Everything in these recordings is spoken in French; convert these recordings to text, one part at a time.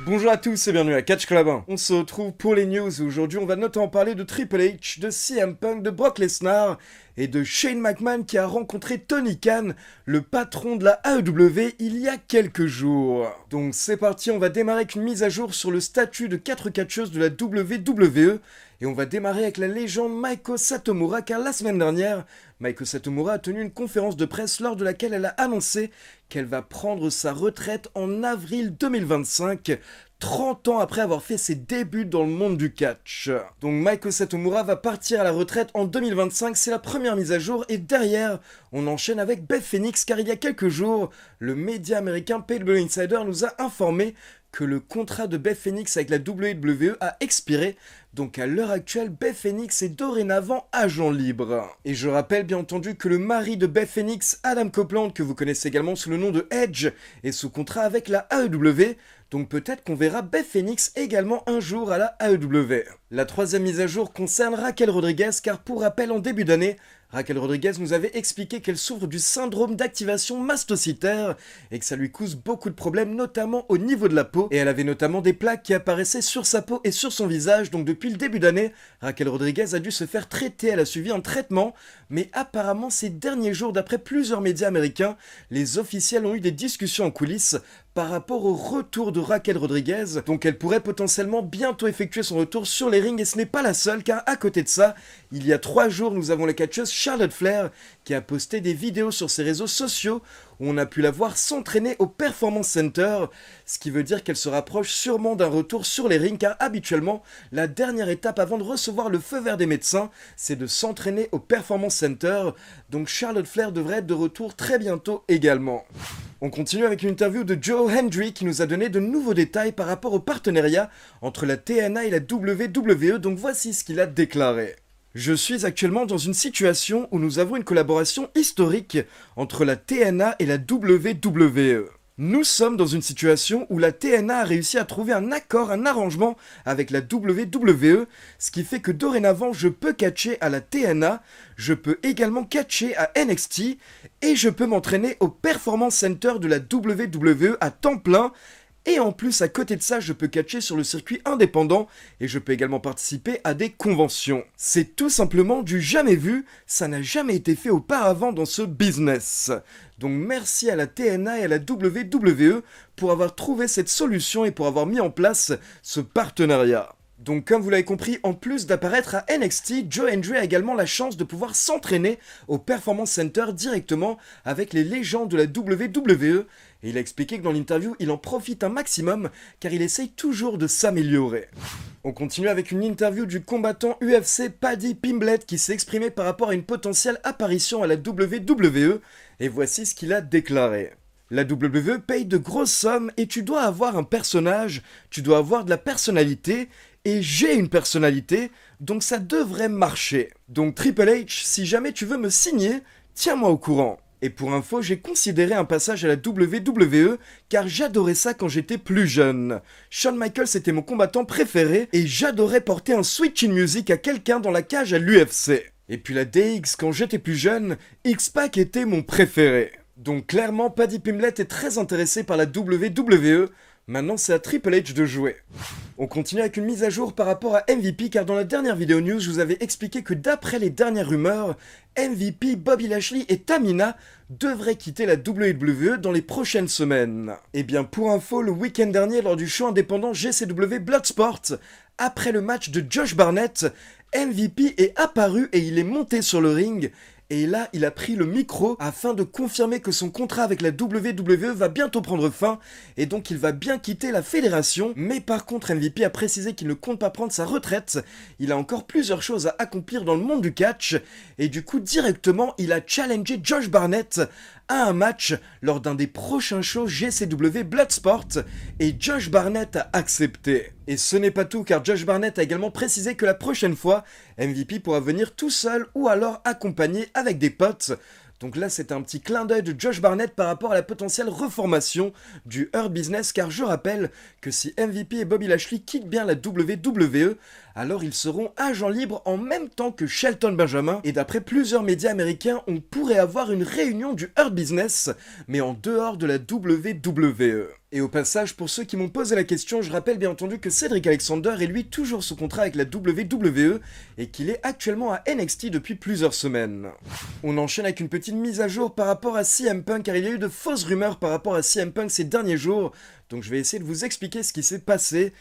Bonjour à tous et bienvenue à Catch Club 1. On se retrouve pour les news et aujourd'hui on va notamment parler de Triple H, de CM Punk, de Brock Lesnar et de Shane McMahon qui a rencontré Tony Khan, le patron de la AEW, il y a quelques jours. Donc c'est parti, on va démarrer avec une mise à jour sur le statut de 4 catcheuses de la WWE. Et on va démarrer avec la légende Meiko Satomura car la semaine dernière, Meiko Satomura a tenu une conférence de presse lors de laquelle elle a annoncé qu'elle va prendre sa retraite en avril 2025, 30 ans après avoir fait ses débuts dans le monde du catch. Donc Meiko Satomura va partir à la retraite en 2025, c'est la première mise à jour, et derrière, on enchaîne avec Beth Phoenix car il y a quelques jours, le média américain PW Insider nous a informé que le contrat de Beth Phoenix avec la WWE a expiré, donc à l'heure actuelle, Beth Phoenix est dorénavant agent libre. Et je rappelle bien entendu que le mari de Beth Phoenix, Adam Copeland, que vous connaissez également sous le nom de Edge, est sous contrat avec la AEW, donc peut-être qu'on verra Beth Phoenix également un jour à la AEW. La troisième mise à jour concerne Raquel Rodriguez, car pour rappel, en début d'année, Raquel Rodriguez nous avait expliqué qu'elle souffre du syndrome d'activation mastocytaire et que ça lui cause beaucoup de problèmes, notamment au niveau de la peau. Et elle avait notamment des plaques qui apparaissaient sur sa peau et sur son visage. Donc depuis le début d'année, Raquel Rodriguez a dû se faire traiter. Elle a suivi un traitement. Mais apparemment, ces derniers jours, d'après plusieurs médias américains, les officiels ont eu des discussions en coulisses par rapport au retour de Raquel Rodriguez. Donc elle pourrait potentiellement bientôt effectuer son retour sur les rings. Et ce n'est pas la seule, car à côté de ça, il y a 3 jours, nous avons la catcheuse Charlotte Flair qui a posté des vidéos sur ses réseaux sociaux où on a pu la voir s'entraîner au Performance Center, ce qui veut dire qu'elle se rapproche sûrement d'un retour sur les rings, car habituellement, la dernière étape avant de recevoir le feu vert des médecins, c'est de s'entraîner au Performance Center, donc Charlotte Flair devrait être de retour très bientôt également. On continue avec une interview de Joe Hendry qui nous a donné de nouveaux détails par rapport au partenariat entre la TNA et la WWE, donc voici ce qu'il a déclaré. Je suis actuellement dans une situation où nous avons une collaboration historique entre la TNA et la WWE. Nous sommes dans une situation où la TNA a réussi à trouver un accord, un arrangement avec la WWE, ce qui fait que dorénavant je peux catcher à la TNA, je peux également catcher à NXT et je peux m'entraîner au Performance Center de la WWE à temps plein. Et en plus, à côté de ça, je peux catcher sur le circuit indépendant et je peux également participer à des conventions. C'est tout simplement du jamais vu, ça n'a jamais été fait auparavant dans ce business. Donc merci à la TNA et à la WWE pour avoir trouvé cette solution et pour avoir mis en place ce partenariat. Donc comme vous l'avez compris, en plus d'apparaître à NXT, Joe Hendry a également la chance de pouvoir s'entraîner au Performance Center directement avec les légendes de la WWE. Et il a expliqué que dans l'interview, il en profite un maximum car il essaye toujours de s'améliorer. On continue avec une interview du combattant UFC Paddy Pimblett qui s'est exprimé par rapport à une potentielle apparition à la WWE. Et voici ce qu'il a déclaré. La WWE paye de grosses sommes et tu dois avoir un personnage, tu dois avoir de la personnalité, et j'ai une personnalité, donc ça devrait marcher. Donc Triple H, si jamais tu veux me signer, tiens-moi au courant. Et pour info, j'ai considéré un passage à la WWE car j'adorais ça quand j'étais plus jeune. Shawn Michaels était mon combattant préféré et j'adorais porter un switch in music à quelqu'un dans la cage à l'UFC. Et puis la DX, quand j'étais plus jeune, X-Pac était mon préféré. Donc clairement, Paddy Pimblett est très intéressé par la WWE. Maintenant, c'est à Triple H de jouer. On continue avec une mise à jour par rapport à MVP, car dans la dernière vidéo news, je vous avais expliqué que d'après les dernières rumeurs, MVP, Bobby Lashley et Tamina devraient quitter la WWE dans les prochaines semaines. Et bien pour info, le week-end dernier, lors du show indépendant GCW Bloodsport, après le match de Josh Barnett, MVP est apparu et il est monté sur le ring. Et là, il a pris le micro afin de confirmer que son contrat avec la WWE va bientôt prendre fin et donc il va bien quitter la fédération. Mais par contre, MVP a précisé qu'il ne compte pas prendre sa retraite. Il a encore plusieurs choses à accomplir dans le monde du catch et du coup, directement, il a challengé Josh Barnett à un match lors d'un des prochains shows GCW Bloodsport et Josh Barnett a accepté. Et ce n'est pas tout car Josh Barnett a également précisé que la prochaine fois, MVP pourra venir tout seul ou alors accompagné avec des potes. Donc là, c'est un petit clin d'œil de Josh Barnett par rapport à la potentielle reformation du Hurt Business, car je rappelle que si MVP et Bobby Lashley quittent bien la WWE, alors ils seront agents libres en même temps que Shelton Benjamin, et d'après plusieurs médias américains, on pourrait avoir une réunion du Hurt Business, mais en dehors de la WWE. Et au passage, pour ceux qui m'ont posé la question, je rappelle bien entendu que Cedric Alexander est lui toujours sous contrat avec la WWE et qu'il est actuellement à NXT depuis plusieurs semaines. On enchaîne avec une petite mise à jour par rapport à CM Punk, car il y a eu de fausses rumeurs par rapport à CM Punk ces derniers jours, donc je vais essayer de vous expliquer ce qui s'est passé.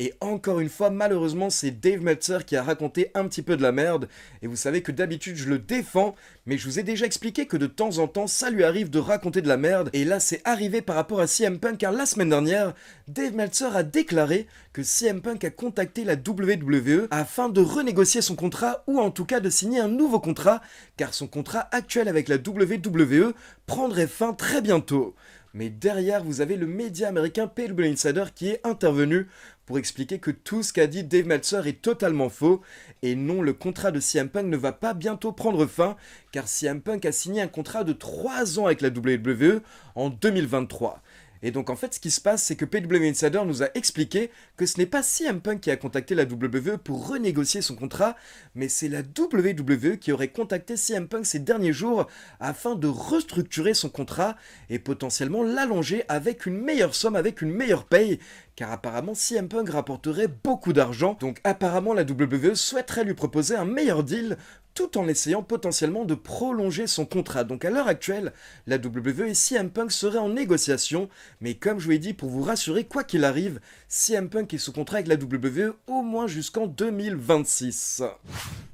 Et encore une fois, malheureusement, c'est Dave Meltzer qui a raconté un petit peu de la merde. Et vous savez que d'habitude, je le défends, mais je vous ai déjà expliqué que de temps en temps, ça lui arrive de raconter de la merde. Et là, c'est arrivé par rapport à CM Punk, car la semaine dernière, Dave Meltzer a déclaré que CM Punk a contacté la WWE afin de renégocier son contrat, ou en tout cas de signer un nouveau contrat, car son contrat actuel avec la WWE prendrait fin très bientôt. Mais derrière, vous avez le média américain PW Insider qui est intervenu pour expliquer que tout ce qu'a dit Dave Meltzer est totalement faux. Et non, le contrat de CM Punk ne va pas bientôt prendre fin, car CM Punk a signé un contrat de 3 ans avec la WWE en 2023. Et donc en fait ce qui se passe c'est que PW Insider nous a expliqué que ce n'est pas CM Punk qui a contacté la WWE pour renégocier son contrat, mais c'est la WWE qui aurait contacté CM Punk ces derniers jours afin de restructurer son contrat et potentiellement l'allonger avec une meilleure somme, avec une meilleure paye, car apparemment CM Punk rapporterait beaucoup d'argent, donc apparemment la WWE souhaiterait lui proposer un meilleur deal tout en essayant potentiellement de prolonger son contrat. Donc à l'heure actuelle, la WWE et CM Punk seraient en négociation, mais comme je vous l'ai dit, pour vous rassurer, quoi qu'il arrive, CM Punk est sous contrat avec la WWE au moins jusqu'en 2026.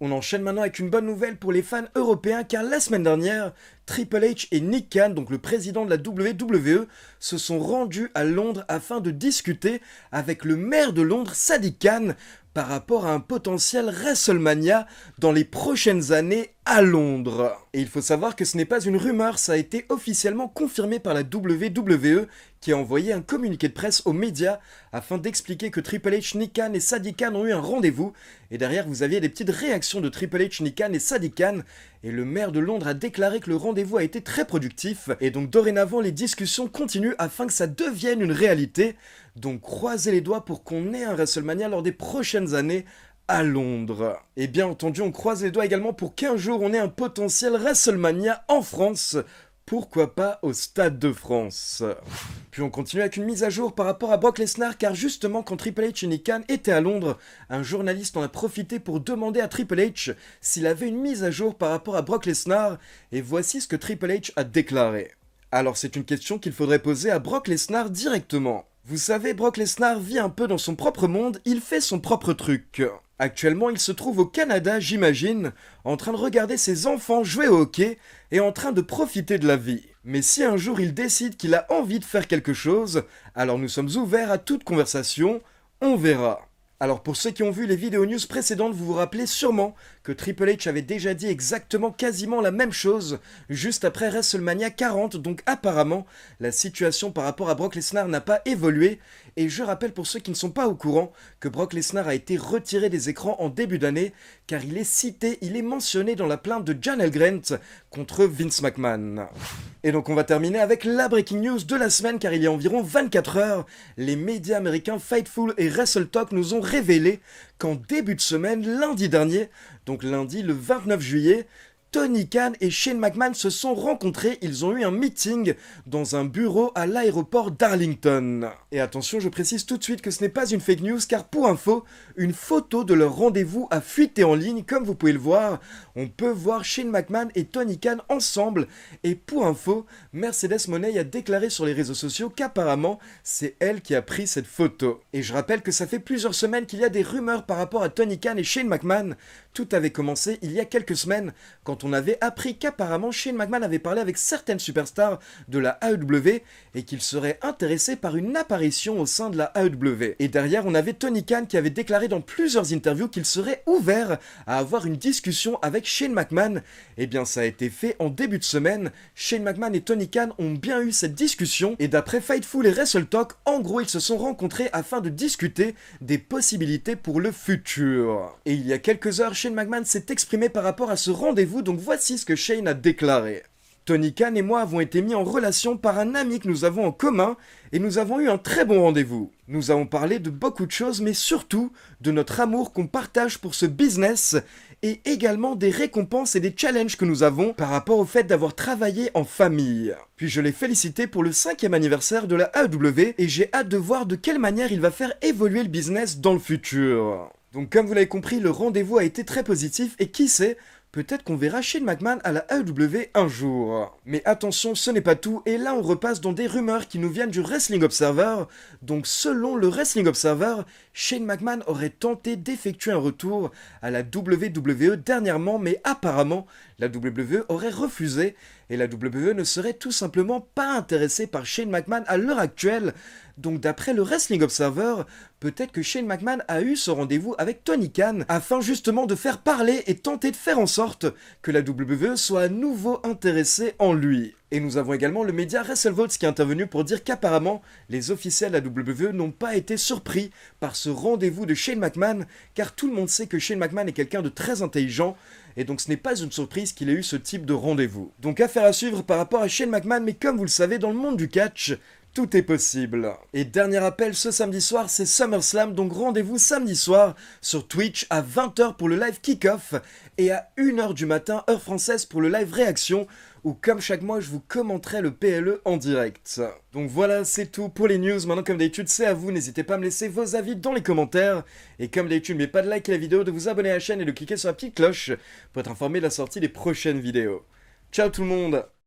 On enchaîne maintenant avec une bonne nouvelle pour les fans européens, car la semaine dernière, Triple H et Nick Khan, donc le président de la WWE, se sont rendus à Londres afin de discuter avec le maire de Londres, Sadiq Khan, par rapport à un potentiel WrestleMania dans les prochaines années à Londres. Et il faut savoir que ce n'est pas une rumeur, ça a été officiellement confirmé par la WWE qui a envoyé un communiqué de presse aux médias afin d'expliquer que Triple H, Nick Khan et Sadiq Khan ont eu un rendez-vous. Et derrière vous aviez des petites réactions de Triple H, Nick Khan et Sadiq Khan. Et le maire de Londres a déclaré que le rendez-vous a été très productif. Et donc dorénavant les discussions continuent afin que ça devienne une réalité. Donc croisez les doigts pour qu'on ait un WrestleMania lors des prochaines années à Londres. Et bien entendu, on croise les doigts également pour qu'un jour on ait un potentiel WrestleMania en France. Pourquoi pas au Stade de France. Puis on continue avec une mise à jour par rapport à Brock Lesnar, car justement quand Triple H et Nick Khan étaient à Londres, un journaliste en a profité pour demander à Triple H s'il avait une mise à jour par rapport à Brock Lesnar, et voici ce que Triple H a déclaré. Alors c'est une question qu'il faudrait poser à Brock Lesnar directement. Vous savez, Brock Lesnar vit un peu dans son propre monde, il fait son propre truc. Actuellement, il se trouve au Canada, j'imagine, en train de regarder ses enfants jouer au hockey et en train de profiter de la vie. Mais si un jour il décide qu'il a envie de faire quelque chose, alors nous sommes ouverts à toute conversation, on verra. Alors pour ceux qui ont vu les vidéos news précédentes, vous vous rappelez sûrement que Triple H avait déjà dit exactement quasiment la même chose juste après WrestleMania 40, donc apparemment la situation par rapport à Brock Lesnar n'a pas évolué, et je rappelle pour ceux qui ne sont pas au courant que Brock Lesnar a été retiré des écrans en début d'année car il est cité, il est mentionné dans la plainte de Jan Grant contre Vince McMahon. Et donc on va terminer avec la breaking news de la semaine, car il y a environ 24 heures, les médias américains Fightful et WrestleTalk nous ont révélé qu'en début de semaine, lundi dernier, donc lundi le 29 juillet, Tony Khan et Shane McMahon se sont rencontrés, ils ont eu un meeting dans un bureau à l'aéroport d'Arlington. Et attention, je précise tout de suite que ce n'est pas une fake news, car pour info, une photo de leur rendez-vous a fuité en ligne, comme vous pouvez le voir. On peut voir Shane McMahon et Tony Khan ensemble, et pour info, Mercedes Moné a déclaré sur les réseaux sociaux qu'apparemment, c'est elle qui a pris cette photo. Et je rappelle que ça fait plusieurs semaines qu'il y a des rumeurs par rapport à Tony Khan et Shane McMahon. Tout avait commencé il y a quelques semaines, quand on avait appris qu'apparemment Shane McMahon avait parlé avec certaines superstars de la AEW et qu'il serait intéressé par une apparition au sein de la AEW. Et derrière, on avait Tony Khan qui avait déclaré dans plusieurs interviews qu'il serait ouvert à avoir une discussion avec Shane McMahon. Et bien ça a été fait en début de semaine. Shane McMahon et Tony Khan ont bien eu cette discussion, et d'après Fightful et WrestleTalk, en gros ils se sont rencontrés afin de discuter des possibilités pour le futur. Et il y a quelques heures, Shane McMahon s'est exprimé par rapport à ce rendez-vous, donc voici ce que Shane a déclaré. Tony Khan et moi avons été mis en relation par un ami que nous avons en commun et nous avons eu un très bon rendez-vous. Nous avons parlé de beaucoup de choses mais surtout de notre amour qu'on partage pour ce business et également des récompenses et des challenges que nous avons par rapport au fait d'avoir travaillé en famille. Puis je l'ai félicité pour le 5e anniversaire de la AEW et j'ai hâte de voir de quelle manière il va faire évoluer le business dans le futur. Donc comme vous l'avez compris, le rendez-vous a été très positif et qui sait, peut-être qu'on verra Shane McMahon à la AEW un jour. Mais attention, ce n'est pas tout, et là on repasse dans des rumeurs qui nous viennent du Wrestling Observer. Donc selon le Wrestling Observer, Shane McMahon aurait tenté d'effectuer un retour à la WWE dernièrement, mais apparemment la WWE aurait refusé, et la WWE ne serait tout simplement pas intéressée par Shane McMahon à l'heure actuelle. Donc d'après le Wrestling Observer, peut-être que Shane McMahon a eu ce rendez-vous avec Tony Khan afin justement de faire parler et tenter de faire en sorte que la WWE soit à nouveau intéressée en lui. Et nous avons également le média WrestleVotes qui est intervenu pour dire qu'apparemment, les officiels de la WWE n'ont pas été surpris par ce rendez-vous de Shane McMahon, car tout le monde sait que Shane McMahon est quelqu'un de très intelligent, et donc ce n'est pas une surprise qu'il ait eu ce type de rendez-vous. Donc affaire à suivre par rapport à Shane McMahon, mais comme vous le savez, dans le monde du catch, tout est possible. Et dernier appel ce samedi soir, c'est SummerSlam, donc rendez-vous samedi soir sur Twitch à 20h pour le live kick-off et à 1h du matin, heure française, pour le live réaction, où comme chaque mois, je vous commenterai le PLE en direct. Donc voilà, c'est tout pour les news. Maintenant, comme d'habitude, c'est à vous. N'hésitez pas à me laisser vos avis dans les commentaires. Et comme d'habitude, n'oubliez pas de liker la vidéo, de vous abonner à la chaîne et de cliquer sur la petite cloche pour être informé de la sortie des prochaines vidéos. Ciao tout le monde!